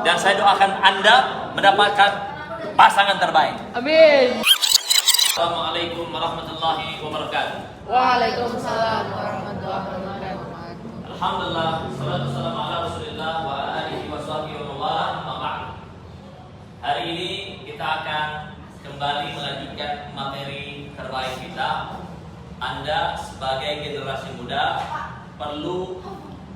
dan saya doakan Anda mendapatkan pasangan terbaik. Amin. Assalamualaikum warahmatullahi wabarakatuh. Waalaikumsalam warahmatullahi wabarakatuh. Alhamdulillah, salatu wassalamu ala Rasulillah wa ala alihi wa sahbihi wa mawala, amma ba'd. Hari ini kita akan kembali melanjutkan materi terbaik kita. Anda sebagai generasi muda perlu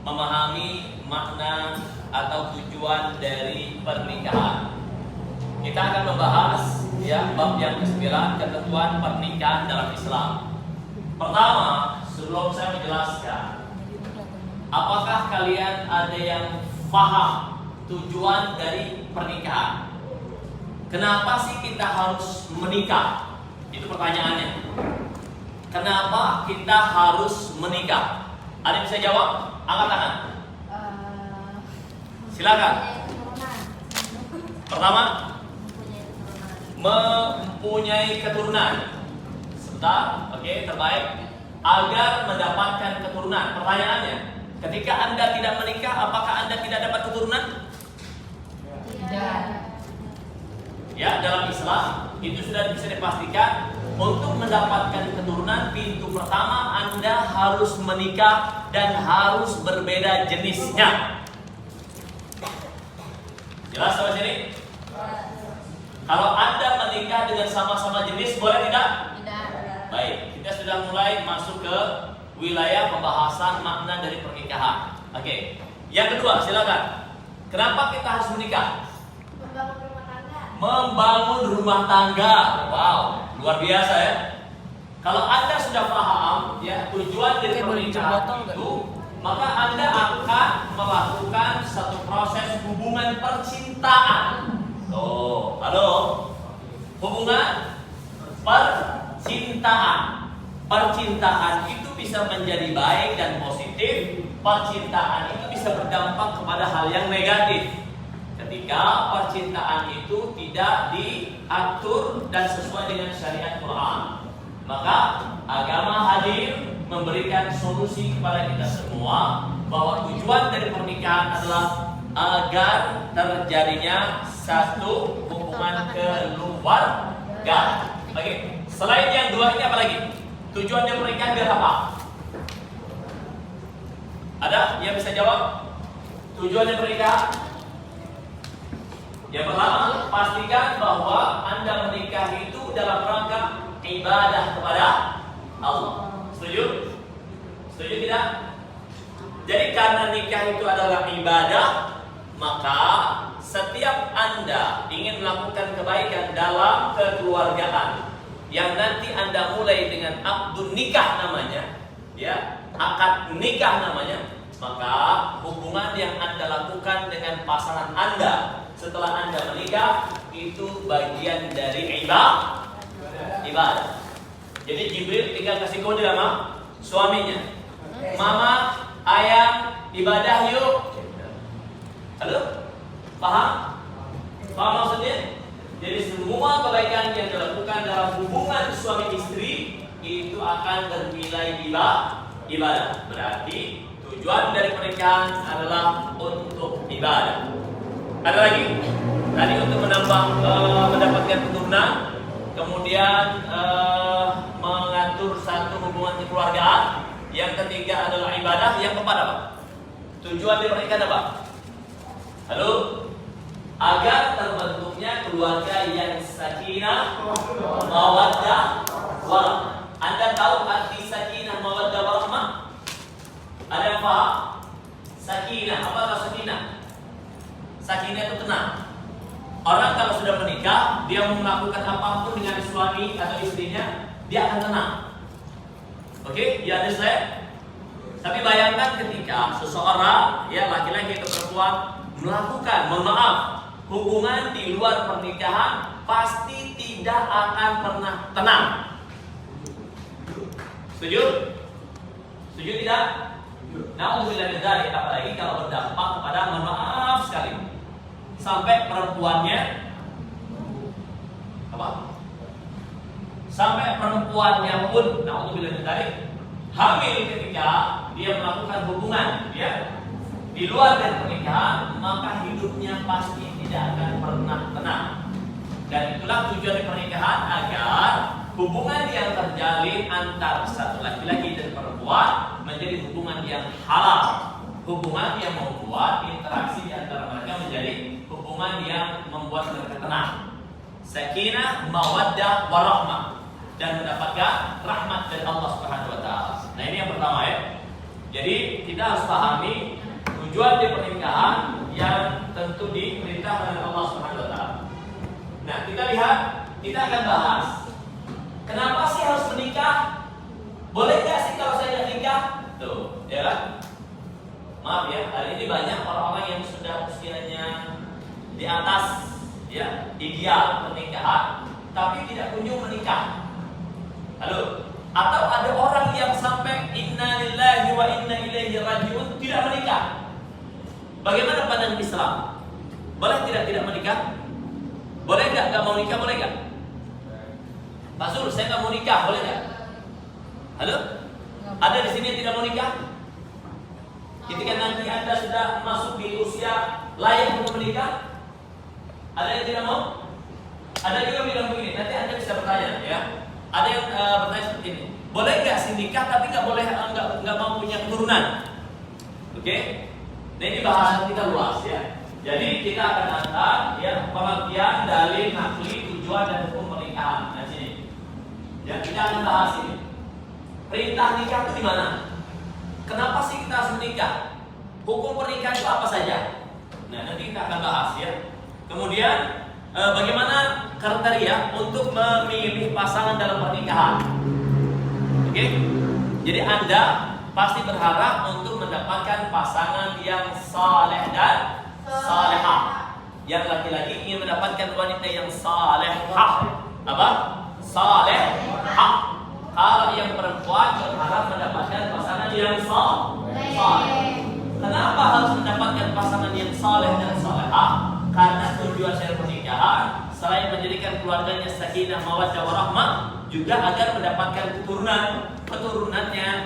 memahami makna atau tujuan dari pernikahan. Kita akan membahas bab yang ke-9, ketentuan pernikahan dalam Islam. Pertama, sebelum saya menjelaskan, apakah kalian ada yang paham tujuan dari pernikahan? Kenapa sih kita harus menikah? Itu pertanyaannya. Kenapa kita harus menikah? Ada yang bisa jawab? Angkat tangan. Silakan. Pertama, mempunyai keturunan. Sebentar, oke, terbaik. Agar mendapatkan keturunan. Pertanyaannya, ketika Anda tidak menikah, apakah Anda tidak dapat keturunan? Tidak. Ya, dalam Islam itu sudah bisa dipastikan. Untuk mendapatkan keturunan, pintu pertama Anda harus menikah dan harus berbeda jenisnya. Jelas sampai sini? Kalau Anda menikah dengan sama-sama jenis, boleh tidak? Tidak. Baik, kita sudah mulai masuk ke wilayah pembahasan makna dari pernikahan. Oke, yang kedua, silakan. Kenapa kita harus menikah? Membangun rumah tangga. Wow, luar biasa ya. Kalau Anda sudah paham tujuan dari pernikahan itu, maka Anda akan melakukan satu proses hubungan percintaan. Oh, halo. Hubungan percintaan. Percintaan itu bisa menjadi baik dan positif. Percintaan itu bisa berdampak kepada hal yang negatif. Ketika percintaan itu tidak diatur dan sesuai dengan syariat Quran, maka agama hadir memberikan solusi kepada kita semua bahwa tujuan dari pernikahan adalah agar terjadinya satu hubungan keluarga. Oke, selain yang dua ini apa lagi? Tujuan dari pernikahan biar apa? Ada yang bisa jawab? Tujuan dari pernikahan? Yang pertama, pastikan bahwa Anda menikah itu dalam rangka ibadah kepada Allah. Setuju? Setuju tidak? Jadi karena nikah itu adalah ibadah, maka setiap Anda ingin melakukan kebaikan dalam kekeluargaan yang nanti Anda mulai dengan akdun nikah namanya, akad nikah namanya, maka hubungan yang Anda lakukan dengan pasangan Anda setelah Anda menikah itu bagian dari ibadah. Jadi Jibril tinggal kasih kode sama suaminya. Mama, ayah, ibadah yuk. Halo? Paham? Paham maksudnya? Jadi semua kebaikan yang dilakukan dalam hubungan suami istri itu akan bernilai ibadah. Berarti tujuan dari pernikahan adalah untuk ibadah. Ada lagi? Tadi untuk mendapatkan keturunan, kemudian mengatur satu hubungan kekeluargaan. Yang ketiga adalah ibadah. Yang keempat apa? Tujuan dari pernikahan apa? Halo? Agar terbentuknya keluarga yang sakinah, mawaddah, warahmah. Anda tahu arti sakinah, mawaddah, warahmah? Ada yang paham? Sakinah, apakah sakinah? Sakinah itu tenang. Orang kalau sudah menikah, dia mau melakukan apapun dengan suami atau istrinya, dia akan tenang. Oke, ya understand? Tapi bayangkan ketika seseorang, laki-laki atau perempuan melakukan, mohon maaf, hubungan di luar pernikahan, pasti tidak akan pernah tenang. Setuju? Setuju tidak? Na'udzubillah min dzalik, apalagi kalau berdampak kepada, mohon maaf sekali, sampai perempuannya sampai perempuannya pun, na'udzubillah min dzalik, hamil ketika dia melakukan hubungan di luar dari pernikahan, maka hidupnya pasti tidak akan pernah tenang. Dan itulah tujuan pernikahan, agar hubungan yang terjalin antara satu laki-laki dan perempuan menjadi hubungan yang halal, hubungan yang membuat interaksi di antara mereka menjadi hubungan yang membuat mereka tenang, sakinah, mawaddah, warahmah, dan mendapatkan rahmat dari Allah Subhanahu wa taala. Nah, ini yang pertama ya. Jadi kita harus pahami tujuan di pernikahan yang tentu diperintahkan oleh Allah Subhanahu wa taala. Nah, kita lihat, kita akan bahas kenapa sih harus menikah? Boleh nggak sih kalau saya nggak nikah? Tuh, ya kan? Maaf ya, hari ini banyak orang-orang yang sudah usianya di atas ya ideal pernikahan, tapi tidak kunjung menikah. Halo? Atau ada orang yang sampai inna lillahi wa inna ilaihi rajiun tidak menikah. Bagaimana pandangan Islam? Boleh tidak menikah? Boleh nggak mau nikah? Boleh nggak? Pak Zul, saya nggak mau nikah, boleh nggak? Halo? Ada di sini yang tidak mau nikah? Ketika nanti Anda sudah masuk di usia layak untuk menikah, ada yang tidak mau? Ada juga bilang begini, nanti Anda bisa bertanya ya. Ada yang bertanya seperti ini, boleh nggak sih nikah tapi nggak boleh nggak mau punya keturunan? Oke? Nah, ini bahasan kita luas ya. Jadi kita akan angkat ya pengertian dalil nakli tujuan dan hukum pernikahan. Nah, sini. Ya, kita akan bahas ini. Perintah nikah itu di mana? Kenapa sih kita harus menikah? Hukum pernikahan itu apa saja? Nah, nanti kita akan bahas ya. Kemudian bagaimana kriteria untuk memilih pasangan dalam pernikahan? Oke? Jadi Anda pasti berharap untuk mendapatkan pasangan yang saleh dan salehah. Yang laki-laki ingin mendapatkan wanita yang salehah. Apa? Salehah. Kalau yang perempuan berharap mendapatkan pasangan yang saleh. Kenapa harus mendapatkan pasangan yang saleh dan salehah? Karena tujuan dari pernikahan selain menjadikan keluarganya sakinah, mawaddah, warahmah, juga agar mendapatkan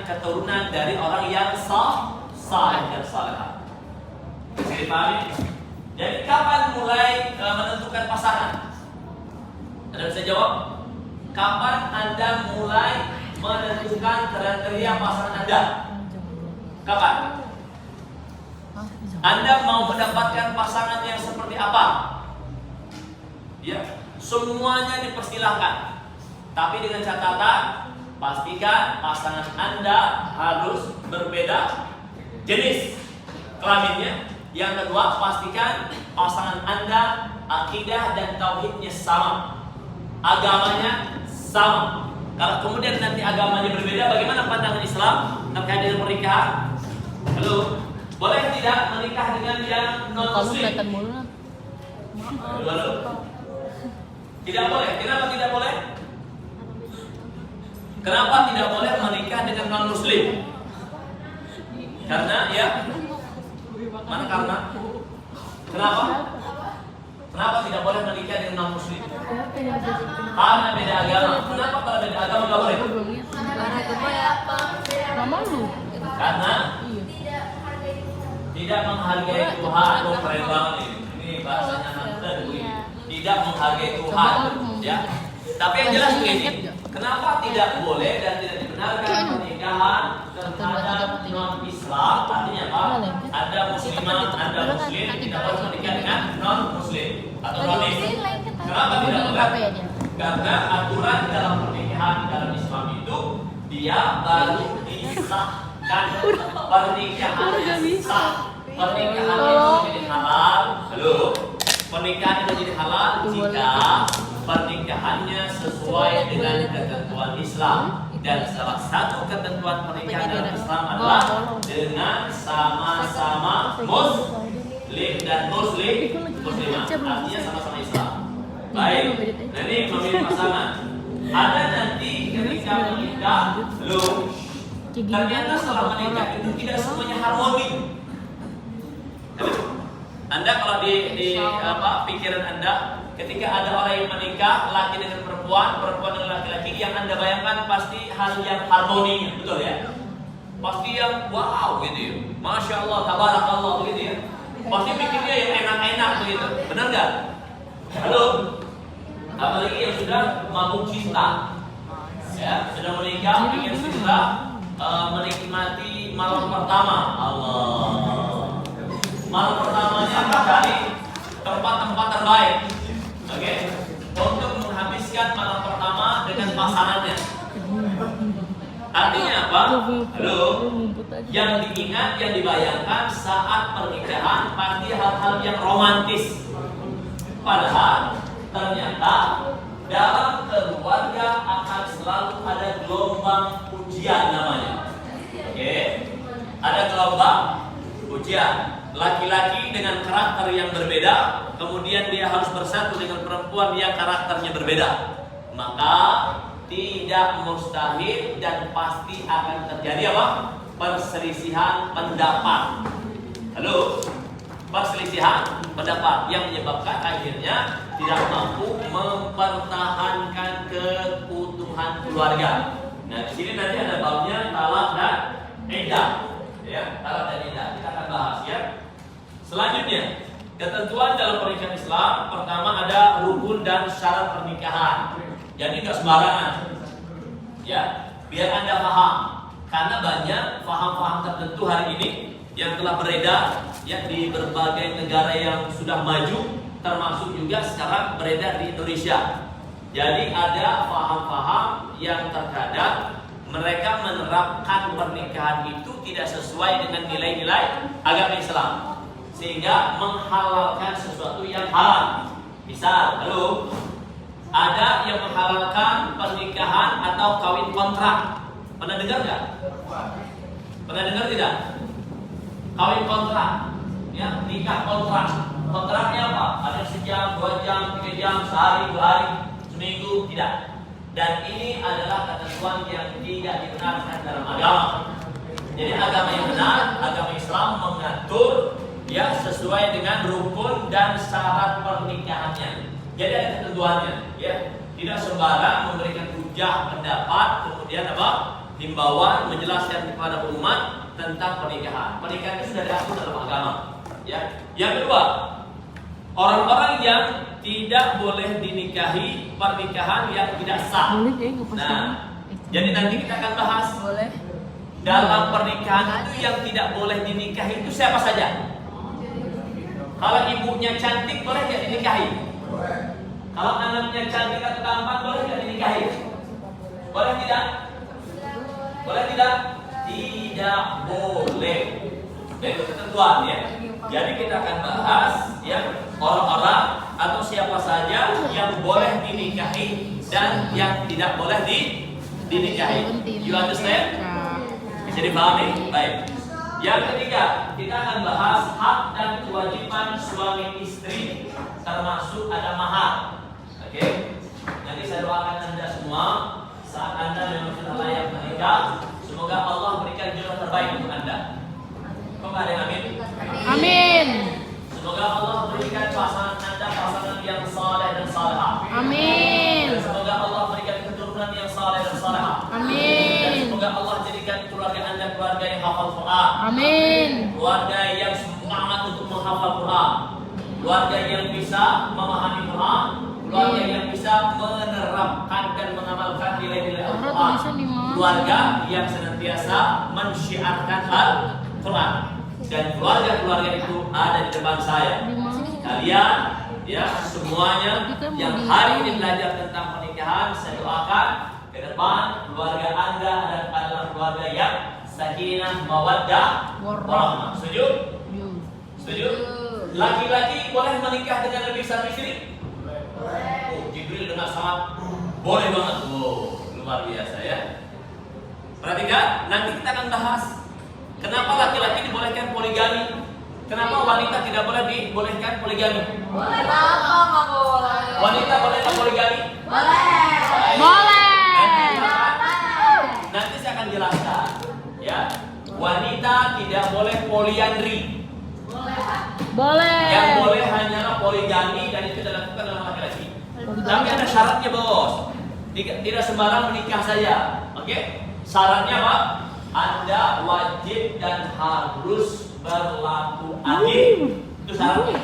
keturunan dari orang yang saleh dan salehah. Bisa dipahami? Jadi kapan mulai menentukan pasangan? Anda bisa jawab? Kapan Anda mulai menentukan kriteria pasangan Anda? Kapan? Anda mau mendapatkan pasangan yang seperti apa? Ya, semuanya dipersilahkan. Tapi dengan catatan, pastikan pasangan Anda harus berbeda jenis kelaminnya. Yang kedua, pastikan pasangan Anda akidah dan tauhidnya sama, agamanya sama. Kalau kemudian nanti agamanya berbeda, bagaimana pandangan Islam terkait dengan pernikahan? Halo, boleh tidak menikah dengan yang non muslim? Halo. Tidak boleh. Kenapa tidak boleh? Kenapa tidak boleh menikah dengan non muslim? Karena ya, mana karena? Kenapa? Kenapa tidak boleh menikah dengan non muslim? Karena beda agama. Kenapa kalau beda agama nggak boleh? Karena tidak menghargai Tuhan. Oh, keren banget ini. Ini bahasanya nanti tidak menghargai Tuhan, ya. Tapi yang jelas begini, kenapa tidak boleh dan tidak dibenarkan pernikahan terhadap non Islam? Artinya apa? Ada muslimah, ada muslim, tidak boleh menikah dengan non muslim atau non Islam. Kenapa tidak boleh? Karena aturan dalam pernikahan dalam Islam itu dia baru disahkan, pernikahan sah, pernikahan itu menjadi halal. Halo, pernikahan itu menjadi halal jika pernikahannya sesuai dengan ketentuan Islam, dan salah satu ketentuan pernikahan dalam Islam adalah dengan sama-sama muslim dan muslimah, artinya sama-sama Islam. Baik, nah ini memilih pasangan. Ada nanti ketika menikah, loh, ternyata setelah menikah itu tidak semuanya harmoni. Anda kalau di pikiran Anda, ketika ada orang yang menikah, laki dengan perempuan, perempuan dengan laki-laki, yang Anda bayangkan pasti hal yang harmoni, betul ya? pasti yang wow gitu ya, masya Allah, tabarakallah gitu ya, pasti bikinnya yang enak-enak begitu, benar nggak? Halo, apalagi yang sudah mabuk cinta, ya sudah menikah, ingin segera menikmati malam pertama, Allah, malam pertamanya mencari tempat-tempat terbaik, oke, untuk menghabiskan malam pertama dengan pasangannya. Artinya apa? Halo, yang diingat, yang dibayangkan saat pernikahan pasti hal-hal yang romantis. Padahal ternyata dalam keluarga akan selalu ada gelombang ujian namanya. Oke, ada gelombang ujian. Laki-laki dengan karakter yang berbeda, kemudian dia harus bersatu dengan perempuan yang karakternya berbeda. Maka tidak mustahil dan pasti akan terjadi apa? Perselisihan pendapat. Halo? Perselisihan pendapat yang menyebabkan akhirnya tidak mampu mempertahankan keutuhan keluarga. Nah, di sini nanti ada babnya talak dan iddah. Ya, talak dan iddah. Kita akan bahas ya. Selanjutnya, ketentuan dalam pernikahan Islam pertama ada rukun dan syarat pernikahan. Jadi nggak sembarangan, ya, biar Anda paham. Karena banyak paham-paham tertentu hari ini yang telah beredar, ya, di berbagai negara yang sudah maju, termasuk juga sekarang beredar di Indonesia. Jadi ada paham-paham yang terkadang mereka menerapkan pernikahan itu tidak sesuai dengan nilai-nilai agama Islam, sehingga menghalalkan sesuatu yang haram. Misal, halo, ada yang menghalalkan pernikahan atau kawin kontrak. Pernah dengar nggak? Pernah dengar tidak? Kawin kontrak, ya, nikah kontrak. Kontraknya apa? Ada sejam, 2 jam, 3 jam, sehari, 2 hari, seminggu, tidak. Dan ini adalah ketentuan yang tidak dibenarkan dalam agama. Jadi agama yang benar, agama Islam mengatur, ya, sesuai dengan rukun dan syarat pernikahannya. Jadi ada ketentuannya, ya. Tidak sembarang memberikan hujah pendapat, kemudian apa? Himbauan menjelaskan kepada umat tentang pernikahan. Pernikahan itu sudah diatur dalam agama, ya. Yang kedua, orang-orang yang tidak boleh dinikahi pernikahan yang tidak sah. Nah, jadi nanti kita akan bahas dalam pernikahan itu yang tidak boleh dinikahi itu siapa saja. Kalau ibunya cantik boleh nggak dinikahi? Kalau anaknya cantik atau tampan boleh nggak dinikahi? Boleh tidak? Boleh tidak? Tidak boleh. Itu ketentuan, ya. Jadi kita akan bahas, ya, orang-orang atau siapa saja yang boleh dinikahi dan yang tidak boleh dinikahi. You understand? Bisa dipahami? Baik. Yang ketiga, kita akan bahas hak dan kewajiban suami istri, termasuk ada mahar. Oke? Nanti saya doakan Anda semua saat Anda memang sudah layak menikah. Semoga Allah berikan jodoh terbaik untuk Anda. Kok ada yang amin? Amin. Semoga Allah berikan pasangan Anda pasangan yang saleh dan salehah. Amin. Dan semoga Allah berikan keturunan yang saleh dan salehah. Amin. Dan semoga Allah jadikan keluarga Anda keluarga yang hafal Quran. Amin. Keluarga yang semangat untuk menghafal Quran. Keluarga yang bisa memahami Quran. Keluarga yang bisa menerapkan dan mengamalkan nilai-nilai Al-Quran. Keluarga yang senantiasa mensyiarkan Al-Quran. Dan keluarga-keluarga itu ada di depan saya. Kalian, ya, semuanya yang hari ini belajar tentang pernikahan, saya doakan ke depan keluarga Anda adalah keluarga yang sakinah, mawaddah, warahmah. Setuju? Setuju? Laki-laki boleh menikah dengan lebih satu istri? Oh, Jibril dengan sangat boleh banget. Oh, luar biasa, ya. Perhatikan, nanti kita akan bahas kenapa laki-laki dibolehkan poligami, kenapa wanita tidak boleh dibolehkan poligami. Kenapa nggak boleh? Wanita boleh poligami? Boleh. Nanti saya akan jelaskan, ya. Wanita tidak boleh poliandri. Boleh. Yang boleh hanyalah poligami dan itu dilakukan oleh laki-laki. Tapi ada syaratnya, bos. Tidak sembarang menikah saja. Oke? Syaratnya apa? Anda wajib dan harus berlaku adil. Itu syaratnya.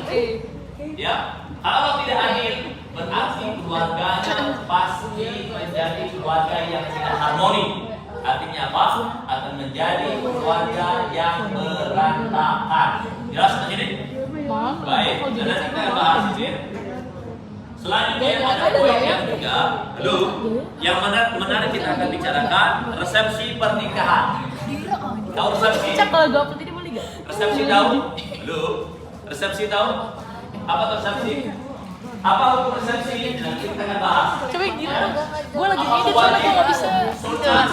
Ya, kalau tidak adil berarti keluarganya pasti menjadi keluarga yang tidak harmoni. Artinya apa? Akan menjadi keluarga yang berantakan. Jelas di sini? Baik, dan nanti kita bahas di sini. Selanjutnya ada poin yang juga, yang menarik kita akan bicarakan resepsi pernikahan. Tahu resepsi? Kalau gue apa tadi boleh gak? Resepsi tahu? Resepsi tahu? Apa tuh resepsi? Apa hukum resepsi? Nanti kita akan bahas. Coba gila, gue lagi ngedit soalnya gue gak bisa. Sunnah,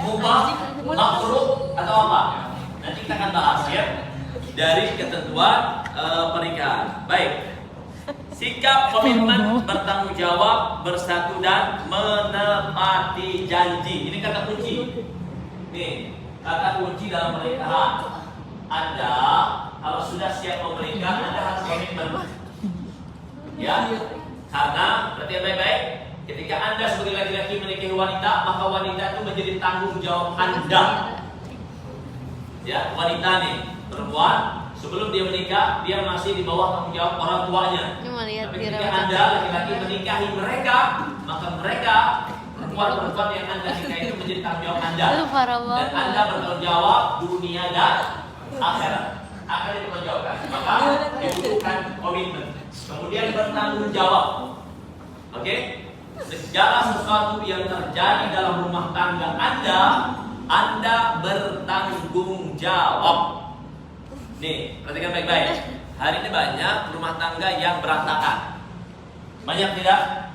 mubah, makruh atau apa? Nanti kita akan bahas ya dari ketentuan pernikahan. Baik. Sikap komitmen, bertanggung jawab, bersatu dan menepati janji. Ini kata kunci. Nih, kata kunci dalam pernikahan. Anda kalau sudah siap mau menikah, Anda harus komitmen. Ya, karena berarti baik-baik. Ketika Anda sebagai laki-laki menikahi wanita, maka wanita itu menjadi tanggung jawab Anda. Ya, wanita nih, perempuan. Sebelum dia menikah, dia masih di bawah tanggung jawab orang tuanya. Tapi ketika Anda laki-laki menikahi mereka, maka mereka perempuan-perempuan yang Anda nikahi itu menjadi tanggung jawab Anda. Dan Anda bertanggung jawab dunia dan akhirat. Akan dipertanggungjawabkan. Maka dibutuhkan komitmen. Kemudian bertanggung jawab. Oke? Segala sesuatu yang terjadi dalam rumah tangga Anda bertanggung jawab. Nih, perhatikan baik-baik. Hari ini banyak rumah tangga yang berantakan. Banyak tidak?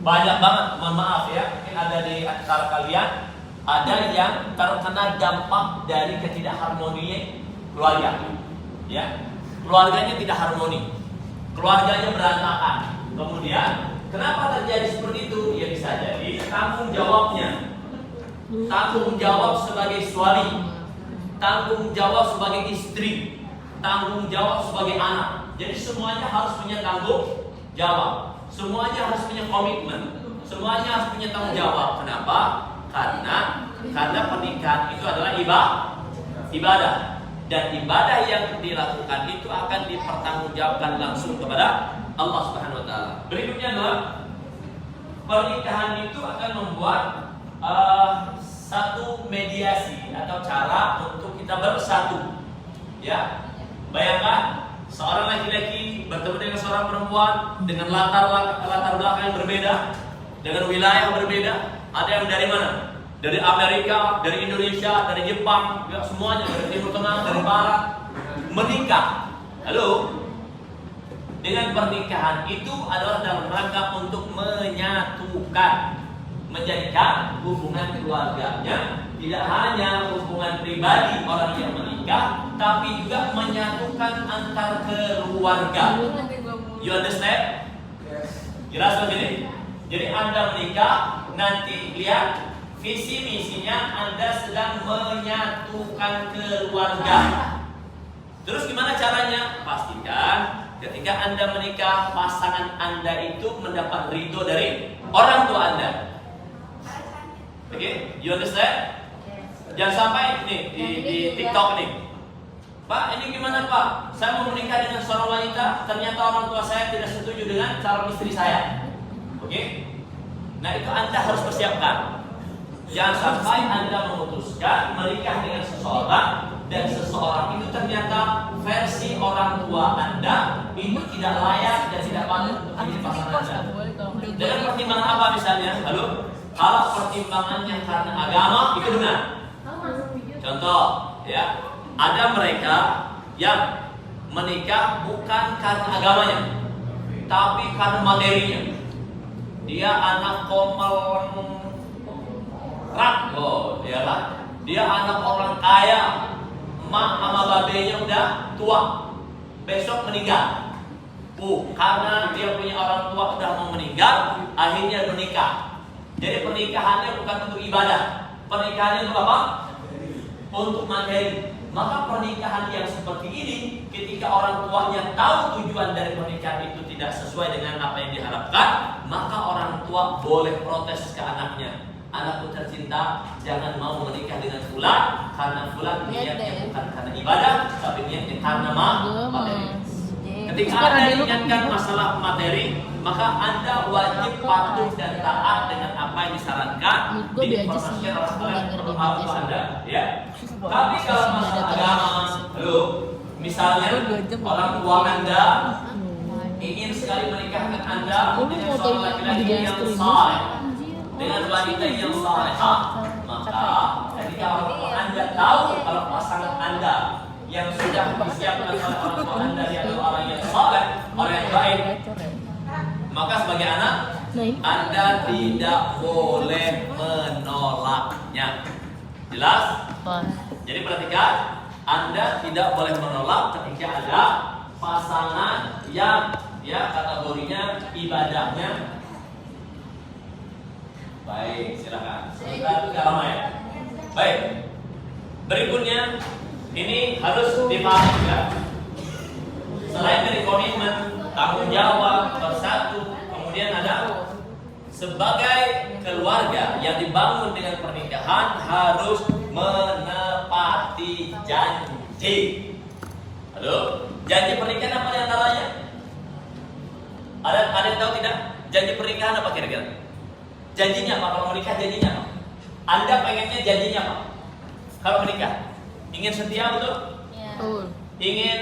Banyak banget, mohon maaf ya. Mungkin ada di antara kalian ada yang terkena dampak dari ketidakharmoninya keluarga. Ya, keluarganya tidak harmoni. Keluarganya berantakan. Kemudian, kenapa terjadi seperti itu? Ya bisa jadi tanggung jawabnya. Tanggung jawab sebagai suami, tanggung jawab sebagai istri, tanggung jawab sebagai anak. Jadi semuanya harus punya tanggung jawab. Semuanya harus punya komitmen. Semuanya harus punya tanggung jawab. Kenapa? Karena pernikahan itu adalah ibadah. Dan ibadah yang dilakukan itu akan dipertanggungjawabkan langsung kepada Allah Subhanahu wa taala. Berikutnya adalah pernikahan itu akan membuat satu mediasi atau cara untuk kita bersatu. Ya. Bayangkan seorang laki-laki bertemu dengan seorang perempuan dengan latar belakang yang berbeda, dengan wilayah yang berbeda. Ada yang dari mana? Dari Amerika, dari Indonesia, dari Jepang, ya semuanya, dari Timur Tengah, dari Barat, menikah. Halo? Dengan pernikahan itu adalah dalam rangka untuk menyatukan, menjadikan hubungan keluarganya tidak hanya hubungan pribadi orang yang menikah, tapi juga menyatukan antar keluarga. You understand? Jelas begini? Jadi Anda menikah, nanti lihat visi misinya Anda sedang menyatukan keluarga. Terus gimana caranya? Pastikan ketika Anda menikah, pasangan Anda itu mendapat ridho dari orang tua Anda. Oke, you understand? Jangan sampai nih di TikTok nih, Pak, ini gimana Pak? Saya mau menikah dengan seorang wanita, ternyata orang tua saya tidak setuju dengan calon istri saya. Oke? Nah itu Anda harus persiapkan. Jangan sampai Anda memutuskan menikah dengan seseorang dan seseorang itu ternyata versi orang tua Anda itu tidak layak dan tidak patut untuk menjadi pasangan Anda. Dengan pertimbangan apa misalnya? Halo? Kalau pertimbangannya karena agama itu benar. Contoh, ya, ada mereka yang menikah bukan karena agamanya, tapi karena materinya. Dia anak komel rak, ya kan? Dia anak orang kaya, emak sama babenya udah tua, besok meninggal. Karena dia punya orang tua udah mau meninggal, akhirnya menikah. Jadi pernikahannya bukan untuk ibadah, pernikahannya untuk apa? Untuk materi. Maka pernikahan yang seperti ini, ketika orang tuanya tahu tujuan dari pernikahan itu tidak sesuai dengan apa yang diharapkan, maka orang tua boleh protes ke anaknya. anakku tercinta, jangan mau menikah dengan fulan karena fulan niatnya bukan karena ibadah, tapi niatnya karena materi. Ketika Anda ingatkan masalah materi, maka Anda wajib patuh dan taat dengan apa yang disarankan, diinformasikan oleh orang tua Anda, ya. Tapi kalau masalah agama, misalnya orang tua Anda ingin sekali menikahkan Anda dengan seorang laki-laki yang saleh, dengan wanita yang salehah, maka ketika orang tua Anda tahu kalau pasangan Anda yang sudah disiapkan oleh orang tua Anda adalah orang yang saleh, orang yang baik, maka sebagai anak Anda tidak boleh menolaknya. Jelas? Jadi perhatikan, Anda tidak boleh menolak ketika ada pasangan yang kategorinya ibadahnya baik. Silakan. Kita lama ya. Baik. Berikutnya ini harus dipahami juga. Selain dari komitmen, tanggung jawab, bersatu, kemudian ada sebagai keluarga yang dibangun dengan pernikahan harus menepati janji. Halo, janji pernikahan apa diantaranya? Ada yang tahu tidak? Janji pernikahan apa kira-kira? Janjinya apa? Kalau menikah janjinya apa? Anda pengennya janjinya apa? Kalau menikah? Ingin setia, betul? Ya. Ingin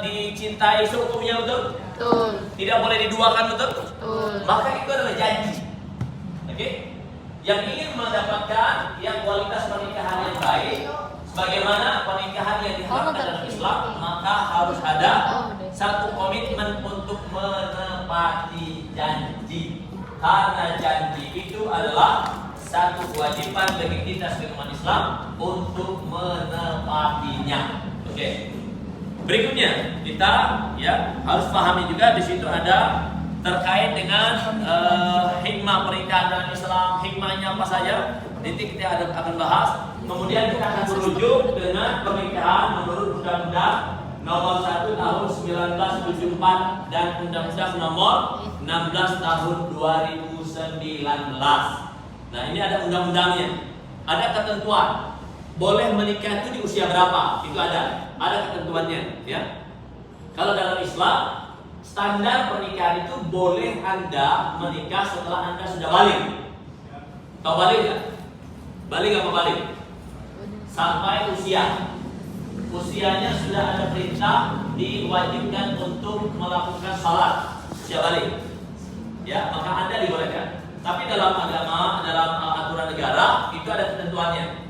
dicintai seutuhnya, betul? Betul. Tidak boleh diduakan, betul? Betul. Maka itu adalah janji. Oke? Yang ingin mendapatkan yang kualitas pernikahan yang baik, sebagaimana pernikahan yang diharapkan dalam Islam, maka harus ada satu komitmen untuk menepati janji. Karena janji itu adalah satu kewajiban bagi kita sebagai umat Islam untuk menepatinya. Oke. Berikutnya kita harus pahami juga di situ ada terkait dengan hikmah pernikahan dalam Islam. Hikmahnya apa saja? Nanti kita akan bahas. Kemudian kita akan merujuk dengan pernikahan menurut Undang-Undang Nomor 1 Tahun 1974 dan Undang-Undang Nomor 16 Tahun 2019. Nah, ini ada undang-undangnya. Ada ketentuan. Boleh menikah itu di usia berapa? Itu ada ketentuannya, ya. Kalau dalam Islam, standar pernikahan itu boleh Anda menikah setelah Anda sudah balik. Tahu balik nggak? Balik apa balik? Sampai usianya sudah ada perintah diwajibkan untuk melakukan salat usia balik. Ya, maka Anda dibolehkan. Tapi dalam agama, dalam aturan negara itu ada ketentuannya,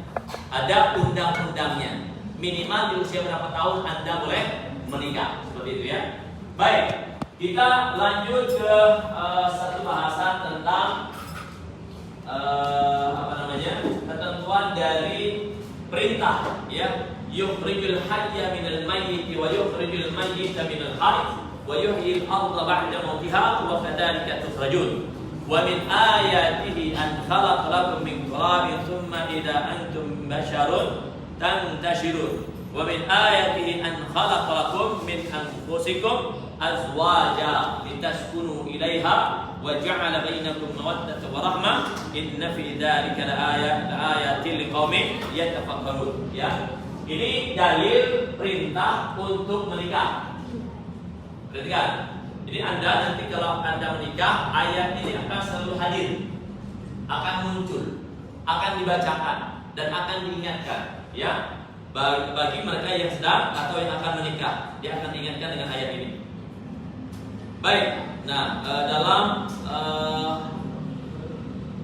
ada undang-undangnya. Minimal di usia berapa tahun Anda boleh menikah, seperti itu ya. Baik, kita lanjut ke satu bahasan tentang ketentuan dari perintah, ya. Yukhrijul hayya minal mayyit wa yukhrijul mayyita minal hayy wa yuhyil arda ba'da mautiha wa kadzalika tukhrajun. Wa min ayatihi an khalaqa lakum min turabin thumma idza antum basharun tantashirun. Wa min ayatihi an khalaqa lakum min anfusikum azwaja litaskunu ilaiha wa ja'ala bainakum mawaddatan wa rahmah inna fi dzalika laayatin liqaumin yatafakkarun. Ya. Ini dalil perintah untuk menikah. Perhatikan. Jadi Anda nanti kalau Anda menikah, ayat ini akan selalu hadir, akan muncul, akan dibacakan dan akan diingatkan, ya. Bagi mereka yang sedang atau yang akan menikah, dia akan diingatkan dengan ayat ini. Baik. Nah, dalam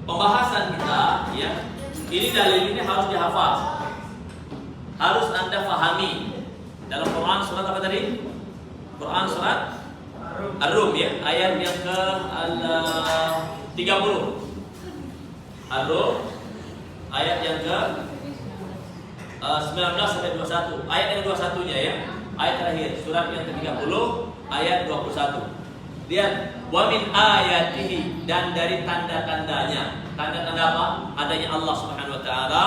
pembahasan kita, ya, ini dalil ini harus dihafal, harus Anda pahami. Dalam Quran surat apa tadi? Quran surat Ar-Rum, ya, ayat yang ke-30. Ar-Rum ayat yang ke 19 sampai 21. Ayat yang 21-nya, ya. Ayat terakhir surat yang ke-30 ayat 21. Lihat, wa min ayatihi, dan dari tanda-tandanya. Tanda-tanda apa? Adanya Allah Subhanahu wa taala,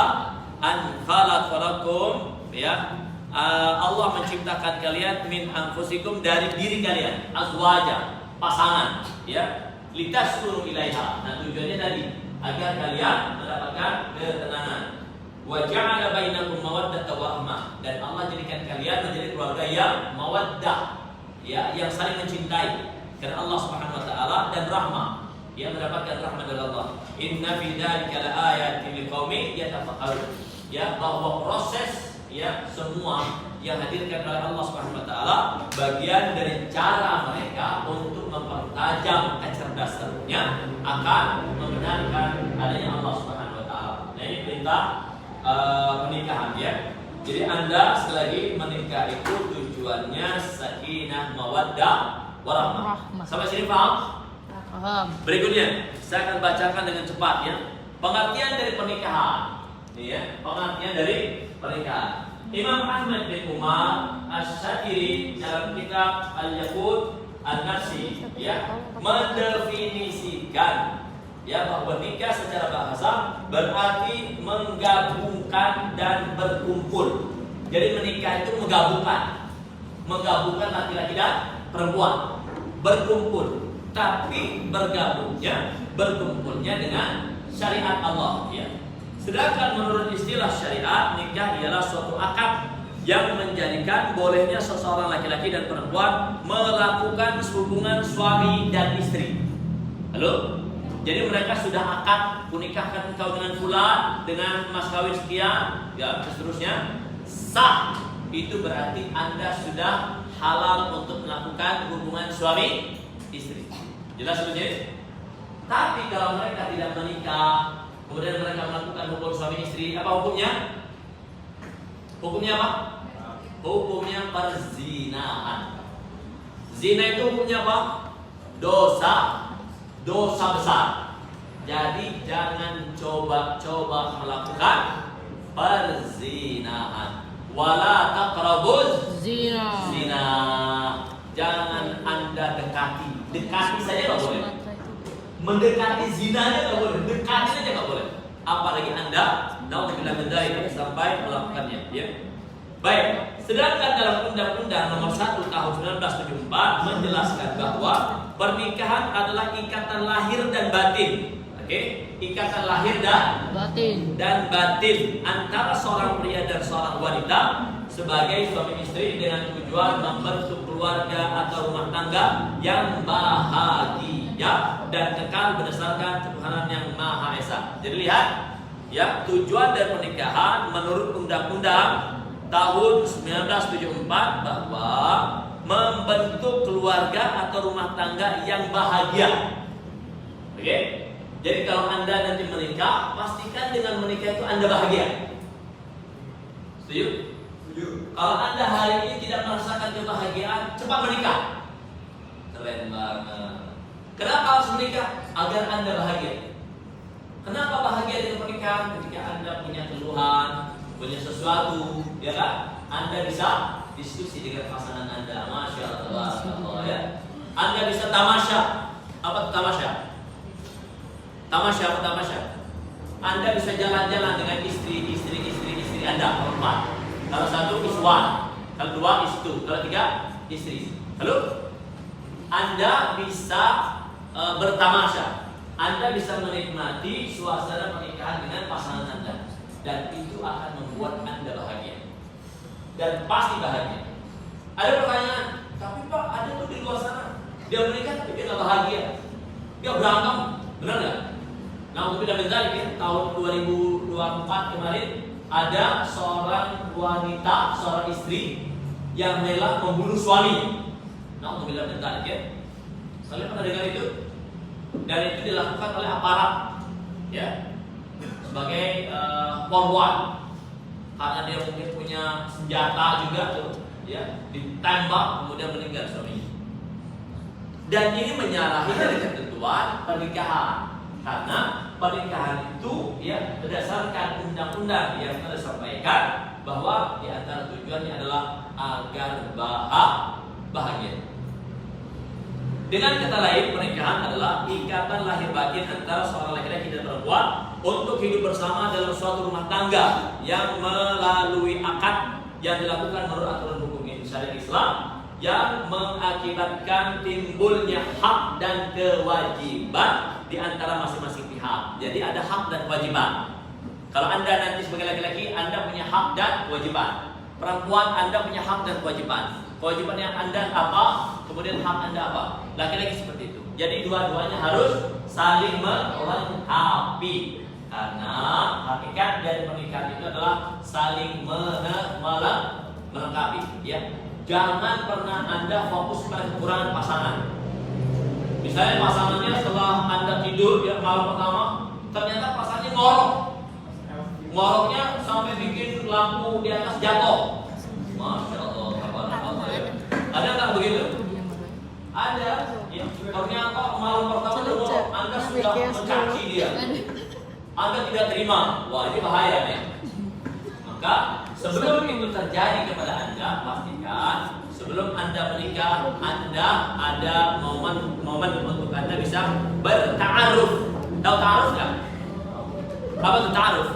an khalaqalakum, ya. Allah menciptakan kalian min anfusikum, dari diri kalian, azwaja, pasangan, ya, litaskunu ilaiha. Nah, tujuannya tadi agar kalian mendapatkan ketenangan. Wa ja'ala bainakum mawaddatan wa rahmah, dan Allah jadikan kalian menjadi keluarga yang mawaddah, ya, yang saling mencintai karena Allah Subhanahu wa taala, dan rahmah, yang mendapatkan rahmat dari Allah. Inna fi dzalika laayatin liqaumin yatafakkarun. Ya, bahwa proses, ya, semua yang hadirkan oleh Allah Subhanahu wa taala bagian dari cara mereka untuk mempertajam kecerdasannya akan membenarkan adanya Allah Subhanahu wa taala. Nah, ini perintah pernikahan, ya. Jadi Anda sekali lagi menikah itu tujuannya sakinah mawaddah warahmah. Sampai sini paham? Paham. Berikutnya saya akan bacakan dengan cepat, ya. Pengertian dari pernikahan. Ini, ya, pengertian dari pernikahan. Imam Ahmad bin Umar Asy-Syakiri dalam kitab Al-Yaqut An-Nafsi, ya, mendefinisikan, ya, bahwa nikah secara bahasa berarti menggabungkan dan berkumpul. Jadi menikah itu menggabungkan laki-laki dan perempuan, berkumpul, tapi berkumpulnya dengan syariat Allah, ya. Sedangkan menurut istilah syariat, nikah ialah suatu akad yang menjadikan bolehnya seseorang laki-laki dan perempuan melakukan hubungan suami dan istri. Halo? Jadi mereka sudah akad, kunikahkan engkau dengan fulan, dengan mas kawin sekian, ya, seterusnya, sah. Itu berarti Anda sudah halal untuk melakukan hubungan suami istri. Jelas sebetulnya? Tapi kalau mereka tidak menikah, kemudian mereka melakukan hubungan suami istri, apa hukumnya? Hukumnya apa? Hukumnya perzinahan. Zina itu hukumnya apa? Dosa besar. Jadi jangan coba-coba melakukan perzinahan. Wala taqrabuz zina. Jangan Anda dekati saja nggak boleh. Mendekati zinanya nggak boleh, dekati saja nggak boleh. Apalagi Anda naudzubillah min dzalik sampai melakukannya, ya. Baik, sedangkan dalam Undang-Undang Nomor 1 Tahun 1974 menjelaskan bahwa pernikahan adalah ikatan lahir dan batin. Oke, ikatan lahir dan batin antara seorang pria dan seorang wanita sebagai suami istri dengan tujuan membentuk keluarga atau rumah tangga yang bahagia dan kekal berdasarkan ketuhanan yang Maha Esa. Jadi lihat, ya, tujuan dari pernikahan menurut Undang-Undang tahun 1974 bahwa membentuk keluarga atau rumah tangga yang bahagia. Oke? Jadi kalau Anda nanti menikah, pastikan dengan menikah itu Anda bahagia. Setuju? Setuju. Kalau Anda hari ini tidak merasakan kebahagiaan, cepat menikah. Keren banget. Kenapa harus menikah? Agar Anda bahagia. Kenapa bahagia dengan pernikahan? Ketika Anda punya keluhan, punya sesuatu, ya kan? Anda bisa diskusi dengan pasangan Anda. Masya Allah, ya. Anda bisa tamasya. Apa itu tamasya? Tamasya. Anda bisa jalan-jalan dengan istri Anda, perempuan. Kalau satu iswan, kalau dua istu, kalau tiga istri. Lalu Anda bisa bertamasya. Anda bisa menikmati suasana pernikahan dengan pasangan Anda, dan itu akan membuat Anda bahagia. Dan pasti bahagia. Ada pertanyaan, tapi Pak, ada tuh di luar sana, dia menikah tapi dia nggak bahagia, dia berantem, benar nggak? Nah, untuk tidak mencari, ya, tahun 2024 kemarin ada seorang wanita, seorang istri yang rela membunuh suami. Nah, untuk tidak mencari, ya, kalian pernah dengar itu? Dan itu dilakukan oleh aparat, ya, sebagai korban, karena dia mungkin punya senjata juga tuh, ya, ditembak kemudian meninggal suaminya. Dan ini menyalahi dari ketentuan pernikahan, karena pernikahan itu, ya, berdasarkan undang-undang yang telah disampaikan bahwa di antara tujuannya adalah agar bahagia. Dengan kata lain, pernikahan adalah ikatan lahir batin antara seorang laki-laki dan perempuan untuk hidup bersama dalam suatu rumah tangga yang melalui akad yang dilakukan menurut aturan hukum syariat Islam yang mengakibatkan timbulnya hak dan kewajiban di antara masing-masing pihak. memiliki hak. Jadi ada hak dan kewajiban. Kalau Anda nanti sebagai laki-laki, Anda punya hak dan kewajiban. Perempuan, Anda punya hak dan kewajiban. Kewajiban yang Anda apa, kemudian hak Anda apa. Laki-laki seperti itu. Jadi dua-duanya harus saling melengkapi. Karena hakikat dari pernikahan itu adalah saling melengkapi. Ya. Jangan pernah Anda fokus pada kekurangan pasangan. Misalnya pasangannya setelah Anda tidur ya malam pertama, ternyata pasangannya ngorok. Ngoroknya sampai bikin lampu di atas jatuh. Masya Allah, ada nggak begitu? Ada. Ya, ternyata malam pertama ngorok, Anda sudah mencaci dia. Anda tidak terima. Wah, ini bahaya ya. Maka sebelum itu terjadi kepada Anda, pastikan sebelum Anda menikah, Anda ada momen untuk Anda bisa berta'aruf. Tahu ta'aruf nggak? Apa itu ta'aruf?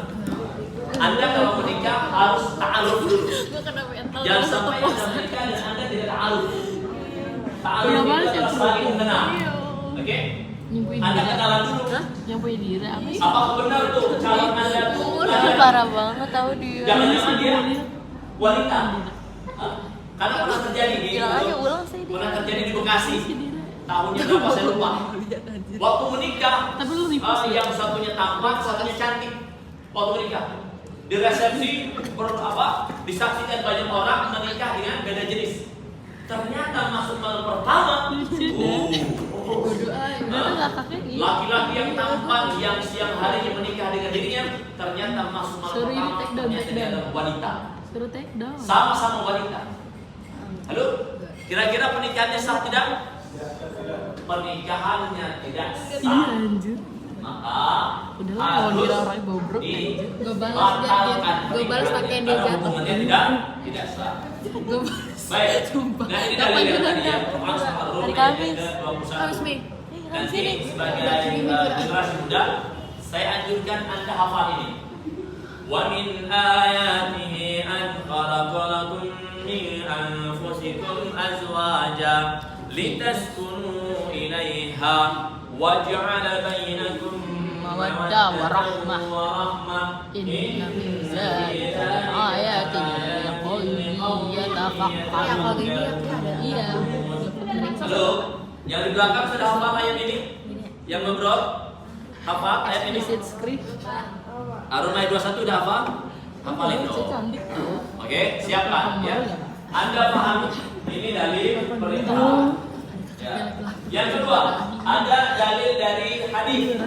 Anda kalau menikah harus ta'aruf dulu. Jangan sampai Anda menikah dan Anda tidak ta'aruf. Ta'aruf itu adalah saling mengenal. Oke? Anda kenalan dulu. Yang punya diri apa sih? Apakah benar tuh calon Anda tuh? Parah banget tahu dia. Jangan-jangan dia wanita. Karena pernah terjadi di pernah terjadi di Bekasi. Tahunnya berapa saya lupa. Waktu menikah, yang satunya tampan, satunya cantik. Waktu menikah, di resepsi disaksikan banyak orang menikah dengan beda jenis. Ternyata masuk malam pertama, laki-laki yang tampan yang siang harinya menikah dengan dirinya, ternyata masuk malam pertama ternyata dia adalah wanita. Sama-sama wanita. Halo, kira-kira pernikahannya sah tidak? Pernikahannya tidak sah. Maka harus dibatalkan. Gue balas pakai dia jatuh. Hubungannya tidak sah. Baik. Nah ini dalil yang tadi ya. Quran sama Rum ayat ke-21. Nanti sebagai generasi muda, saya anjurkan Anda hafal ini. Wa min ayatihi an khalaqalakum min anfusikum azwaja litaskunu ilaiha waj'ala bainakum mawaddah warahmah. Inna fi dzalika ayatin liqaumin yatafakkarun. Iya. Halo, yang di belakang sudah hafal ayat ini? Yang ngobrol hafal ayat ini? Arun ayat 21 udah hafal? Hafalin dong. Oke, siapkan ya. Anda paham ini dalil perintah. Ya. Yang kedua, ada dalil dari hadis.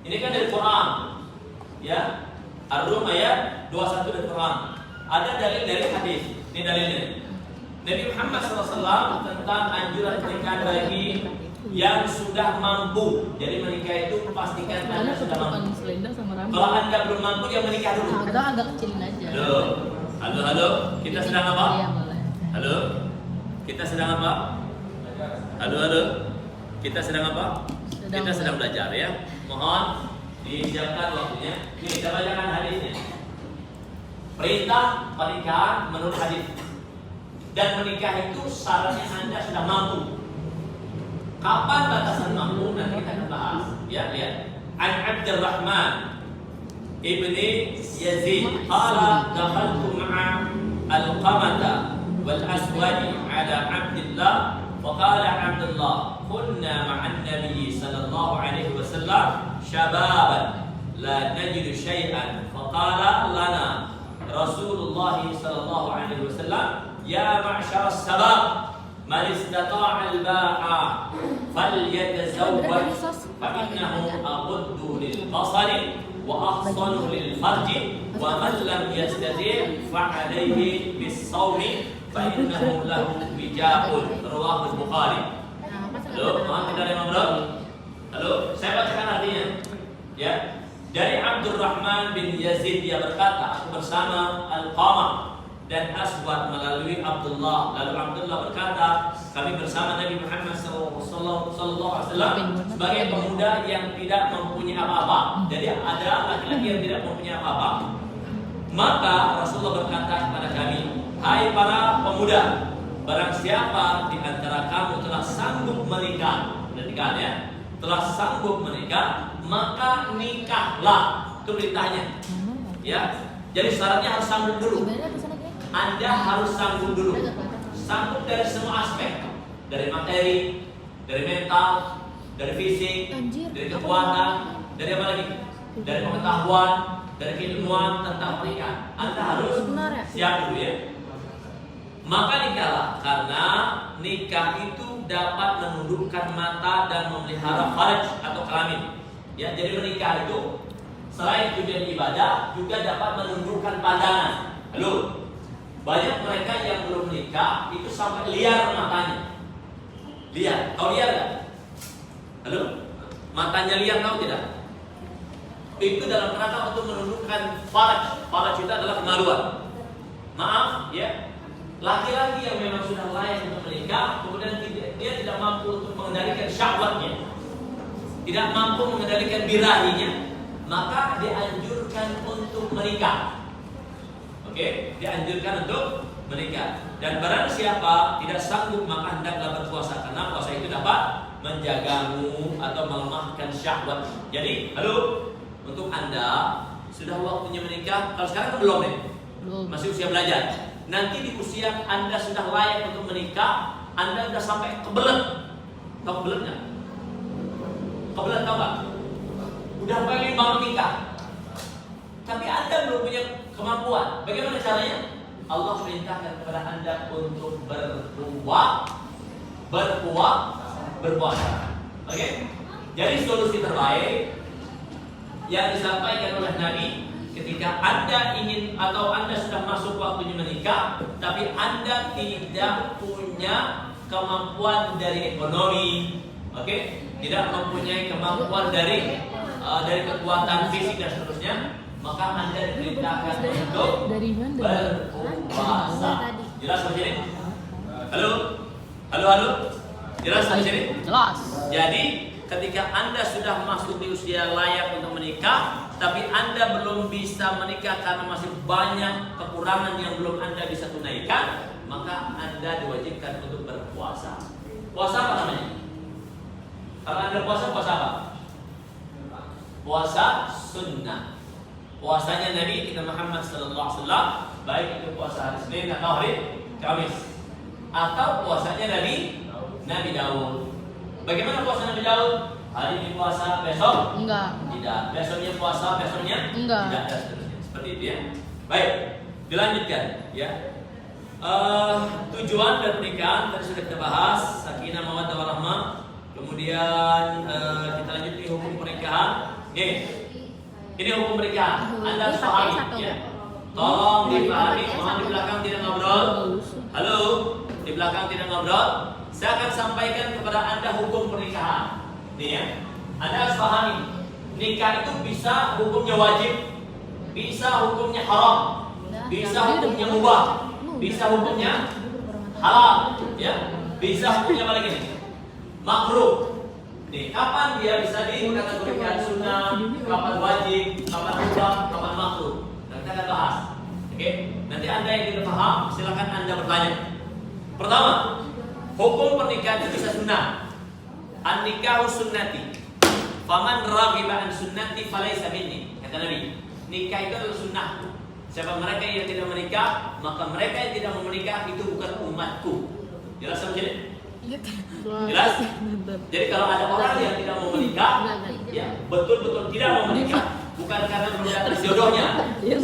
Ini kan dari Quran. Ya. Ar-Rum ayat 21 dari Quran. Ada dalil dari hadis. Ini dalilnya. Nabi Muhammad SAW tentang anjuran pernikahan bagi yang sudah mampu. Jadi menikah itu pastikan Anda sudah mampu. Kalau Anda belum mampu, ya menikah dulu. Atau agak kecilin aja. Halo. Kita sedang apa? Iya, boleh. Halo. Kita sedang apa? Halo. Kita sedang apa? Kita sedang belajar ya. Mohon diisiapkan waktunya. Ini kita bacakan hadisnya. Perintah pernikahan menurut hadis. Dan menikah itu syaratnya Anda sudah mampu. Kapan batasan mampu? Nanti kita akan bahas. Ya, lihat. An Abdurrahman ibni Yazid qala dakhaltu ma'a al-Qamata wal Aswadi ala Abdullah فقال عبد الله كنا مع النبي صلى الله عليه وسلم شبابا لا نجد شيئا فقال لنا رسول الله صلى الله عليه وسلم يا معشر الشباب من استطاع الباء فليتزوج فإنه أغض للبصر وأحصن للفرج ومن لم يستطع فعليه بالصوم فإنه له وجاء رواه البخاري. Halo, mohon kita ada ngobrol. Halo, saya bacakan artinya. Ya, dari Abdurrahman bin Yazid dia berkata, aku bersama Al-Qamah dan Aswad melalui Abdullah. Lalu Abdullah berkata, kami bersama Nabi Muhammad sallallahu alaihi wasallam sebagai pemuda yang tidak mempunyai apa-apa. Jadi ada laki-laki yang tidak mempunyai apa-apa. Maka Rasulullah berkata kepada kami, hai para pemuda, barang siapa di antara kamu telah sanggup menikah, ya, telah sanggup menikah, maka nikahlah. Itu perintahnya. Ya. Jadi syaratnya harus sanggup dulu. Anda harus sanggup dulu. Sanggup dari semua aspek. Dari materi, dari mental, dari fisik, dari kekuatan, dari apa lagi? Dari pengetahuan, dari keilmuan tentang pernikahan. Anda harus siap dulu ya. Maka nikahlah, karena nikah itu dapat menundukkan mata dan memelihara farj atau kelamin. Ya, jadi menikah itu selain tujuan ibadah juga dapat menundukkan pandangan. Halo, banyak mereka yang belum menikah itu sampai liar matanya. Liar, tahu liar nggak? Halo, matanya liar tahu tidak? Itu dalam rangka untuk menundukkan farj. Farj itu adalah kemaluan. Maaf, ya. Laki-laki yang memang sudah layak untuk menikah, kemudian dia tidak mampu untuk mengendalikan syahwatnya, tidak mampu mengendalikan birahinya, maka dianjurkan untuk menikah. Oke, dianjurkan untuk menikah. Dan barang siapa tidak sanggup maka hendaklah berpuasa, karena puasa itu dapat menjagamu atau melemahkan syahwat. Jadi, halo, untuk Anda sudah waktunya menikah. Kalau sekarang kan belum nih, masih usia belajar. Nanti di usia Anda sudah layak untuk menikah, Anda sudah sampai kebelet. Tahu kebelet nggak? Kebelet tahu nggak? Udah pengen banget nikah, tapi Anda belum punya kemampuan. Bagaimana caranya? Allah perintahkan kepada Anda untuk berpuasa. Oke? Jadi solusi terbaik yang disampaikan oleh Nabi, ketika Anda ingin atau Anda sudah masuk waktunya menikah, tapi Anda tidak punya kemampuan dari ekonomi, oke? Tidak mempunyai kemampuan dari kekuatan fisik dan seterusnya, maka Anda diperintahkan untuk berpuasa. Jelas sampai sini? Halo? Jelas sampai sini? Jelas. Jadi ketika Anda sudah masuk di usia layak untuk menikah, tapi Anda belum bisa menikah karena masih banyak kekurangan yang belum Anda bisa tunaikan, maka Anda diwajibkan untuk berpuasa. Puasa apa namanya? Kalau Anda puasa apa? Puasa sunnah. Puasanya Nabi kita Muhammad sallallahu alaihi wasallam, baik itu puasa hari Senin atau hari Kamis, atau puasanya Nabi Daud. Bagaimana puasa Nabi Daud? Hari ini puasa, besok? Enggak. Tidak. Besoknya puasa, besoknya? Enggak. Tidak, dan seterusnya. Seperti itu ya. Baik, dilanjutkan ya. Tujuan dari pernikahan tadi sudah kita bahas, sakinah, mawaddah, warahmah. Kemudian kita lanjut di hukum pernikahan. Nih, ini hukum pernikahan. Anda harus pahami ya. Tolong dipahami. Mohon di belakang tidak ngobrol. Halo, di belakang tidak ngobrol. Saya akan sampaikan kepada Anda hukum pernikahan. Nih ya, Anda harus pahami. Nikah itu bisa hukumnya wajib, bisa hukumnya haram, bisa hukumnya mubah, bisa hukumnya halal, ya, bisa hukumnya apa lagi nih? Makruh. Nih, kapan dia bisa dikategorikan sunnah, kapan wajib, kapan mubah, kapan makruh? Nah, kita akan bahas. Oke, nanti Anda yang tidak paham, silakan Anda bertanya. Pertama, hukum pernikahan itu bisa sunnah. An-nikahu sunnati. Faman raghiba an sunnati falaysa minni. Kata Nabi, nikah itu adalah sunnah. Siapa mereka yang tidak menikah, maka mereka yang tidak mau menikah itu bukan umatku. Jelas sampai sini? Jelas? Jadi kalau ada orang yang tidak mau menikah, ya betul-betul tidak mau menikah, bukan karena belum dapat jodohnya,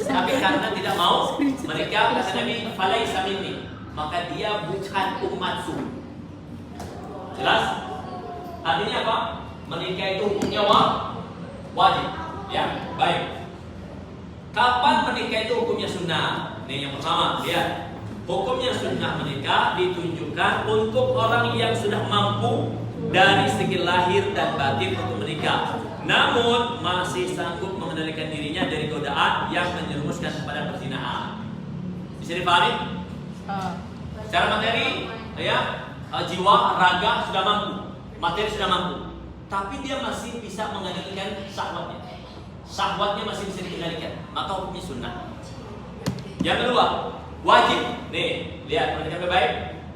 tapi karena tidak mau menikah. Kata Nabi, falaysa minni, maka dia bukan umatku. Jelas? Artinya apa? Menikah itu hukumnya wajib. Ya, baik. Kapan menikah itu hukumnya sunnah? Ini yang pertama, lihat. Hukumnya sunnah menikah ditunjukkan untuk orang yang sudah mampu dari segi lahir dan batin untuk menikah, namun masih sanggup mengendalikan dirinya dari godaan yang menjerumuskan kepada perzinahan. Bisa dipahami? Secara materi, ya, jiwa, raga sudah mampu, materi sudah mampu, tapi dia masih bisa mengendalikan syahwatnya. Syahwatnya masih bisa dikendalikan, maka hukumnya sunnah. Yang kedua, wajib. Nih, lihat perhatikan baik.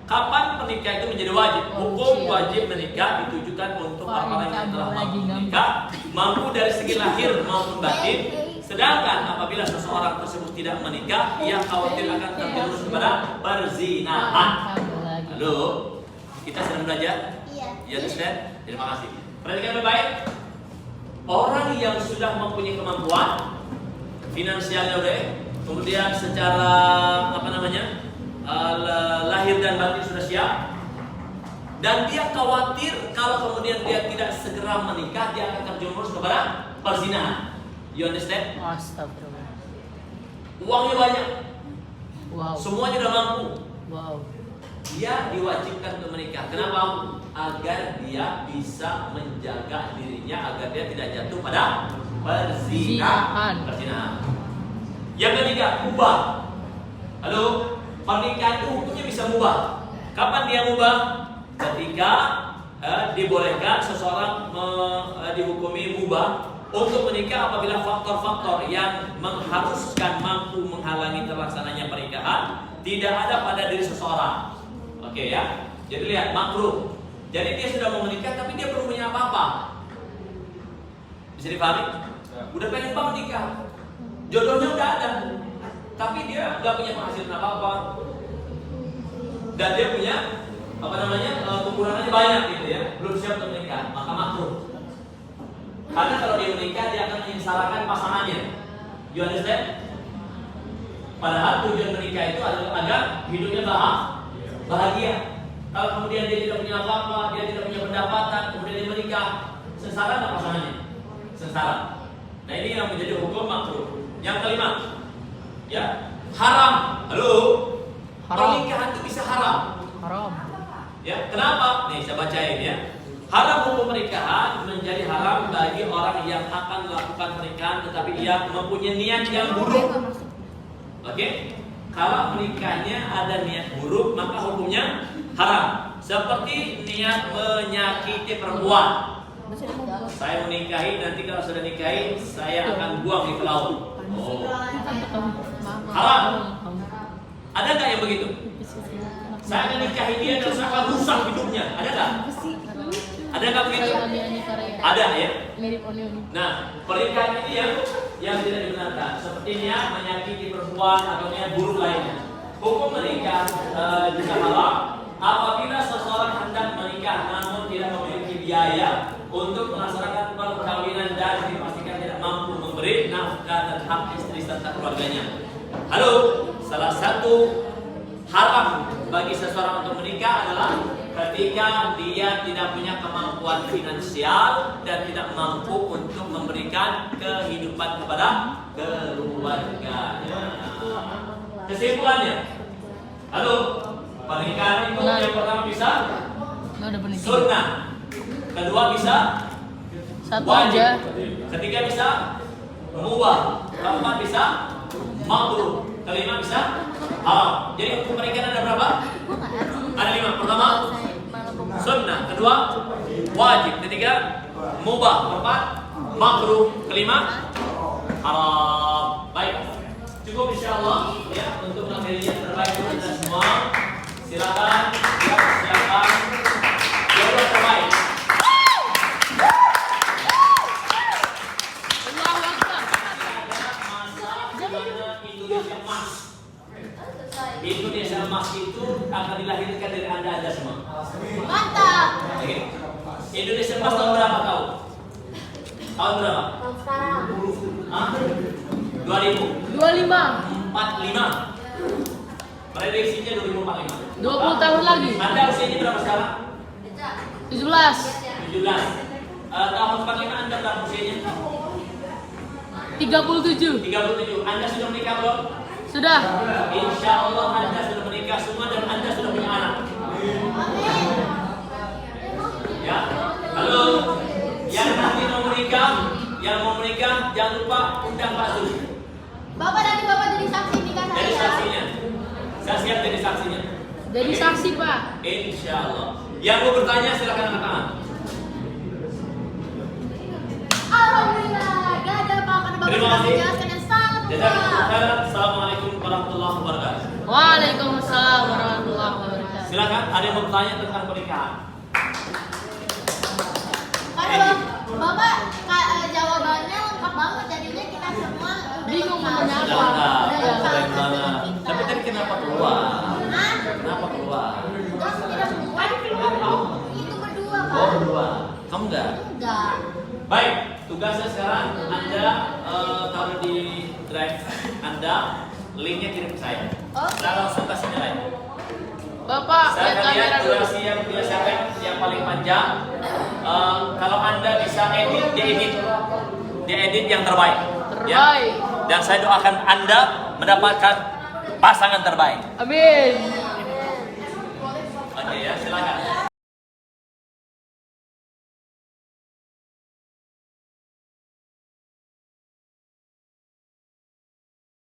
Kapan pernikahan itu menjadi wajib? Hukum wajib menikah ditujukan untuk orang yang telah mampu menikah, mampu dari segi lahir maupun batin. Sedangkan apabila seseorang tersebut tidak menikah, ia khawatir akan terjerumus kepada perzinahan. Halo, kita sedang belajar? Iya. Ya, Ustaz. Terima kasih. Perhatikan baik-baik. Orang yang sudah mempunyai kemampuan finansialnya udah, kemudian secara lahir dan batin sudah siap, dan dia khawatir kalau kemudian dia tidak segera menikah, dia akan terjerumus kepada perzinahan. You understand? Astagfirullah. Uangnya banyak, Wow. semuanya udah mampu. Wow. Dia diwajibkan untuk menikah. Kenapa? Agar dia bisa menjaga dirinya, agar dia tidak jatuh pada perzinahan. Yang ketiga, mubah. Halo, pernikahan itu hukumnya bisa mubah. Kapan dia mubah? Ketika dibolehkan seseorang dihukumi mubah untuk menikah apabila faktor-faktor yang mengharuskan mampu menghalangi terlaksananya pernikahan tidak ada pada diri seseorang. Oke ya. Jadi lihat, makruh. Jadi dia sudah mau menikah tapi dia belum punya apa-apa. Bisa dipahami? Udah pengen banget nikah. Jodohnya udah ada. Tapi dia nggak punya penghasilan apa-apa. Dan dia punya kekurangannya banyak gitu ya. Belum siap untuk menikah, maka makruh. Karena kalau dia menikah dia akan menyengsarakan pasangannya. You understand? Padahal tujuan menikah itu adalah agar hidupnya bahagia. Kalau kemudian dia tidak punya apa-apa, dia tidak punya pendapatan, kemudian dia menikah, sengsara nggak pasangannya? Sengsara. Nah ini yang menjadi hukum makruh. Yang kelima, ya haram. Halo. Haram. Pernikahan itu bisa haram. Haram. Ya, kenapa? Nih saya bacain ya. Haram hukum pernikahan menjadi haram bagi orang yang akan melakukan pernikahan tetapi ia mempunyai niat yang buruk. Oke? Kalau menikahnya ada niat buruk maka hukumnya haram. Seperti niat menyakiti perempuan. Saya menikahi, nanti kalau sudah nikahi saya akan buang di laut. Oh. Haram. Ada nggak yang begitu? Saya akan nikahi dia dan saya akan rusak hidupnya. Ada nggak? Ada nggak begitu? Ada ya. Nah, pernikahan ini yang tidak dibenarkan. Sepertinya menyakiti perempuan atau niat buruk lainnya. Hukum menikah juga halal apabila seseorang hendak menikah namun tidak memiliki biaya untuk melaksanakan perkawinan dan dipastikan tidak mampu memberi nafkah dan hak istri serta keluarganya. Halo, salah satu haram bagi seseorang untuk menikah adalah ketika dia tidak punya kemampuan finansial dan tidak mampu untuk memberikan kehidupan kepada keluarganya. Kesimpulannya, halo, pernikahan itu yang pertama bisa sunnah, kedua bisa satu wajib, aja. ketiga bisa mubah, keempat bisa makruh, kelima bisa haram. Jadi hukum pernikahan ada berapa? Ada 5. Pertama sunnah, kedua wajib, ketiga mubah, keempat makruh, kelima haram. Baik, cukup insyaallah ya untuk materi yang terbaik untuk kita semua. Silakan silakan yang terbaik. Indonesia Emas. Indonesia Emas itu akan dilahirkan dari Anda semua. Mantap. Oke. Indonesia Emas tahun berapa tahu? Tahun berapa? Sekarang. Hah? 2000. 25. 45. Prediksinya 2045. 20 tahun lagi. Anda usianya berapa sekarang? 17. 17. Tahun 45 Anda berapa usianya? 37. 37. Anda sudah menikah belum? Sudah. Insya Allah Anda sudah menikah semua dan Anda sudah punya anak. Ya. Halo. Yang nanti mau menikah, jangan lupa undang Pak Zul. Bapak nanti Bapak jadi saksi nikah saya. Jadi saksinya. Saya siap jadi saksinya. Jadi saksi, Pak. Insya Allah. Yang mau bertanya silakan angkat tangan. Alhamdulillah, gak ada Pak karena Bapak Terima sudah kasih. menjelaskan yang sangat Jazakumullah lengkap. khairan. Assalamualaikum warahmatullahi wabarakatuh. Waalaikumsalam warahmatullahi wabarakatuh. Silakan, ada yang mau bertanya tentang pernikahan? Karena Bapak nanya apa? Lengkap, Iya. keren banget. Tapi tadi kenapa keluar? Kenapa keluar? Itu berdua, Oh, Pak. berdua. Kamu enggak? Enggak. Baik, tugasnya sekarang Anda taruh di drive Anda, linknya kirim ke saya. Oke. Saya langsung kasih nilai. Bapak, Saya lihat akan lihat kamera dulu. durasi yang biasakan yang paling panjang. Kalau Anda bisa diedit yang terbaik. Ya. Terbaik. Dan saya doakan Anda mendapatkan pasangan terbaik. Amin.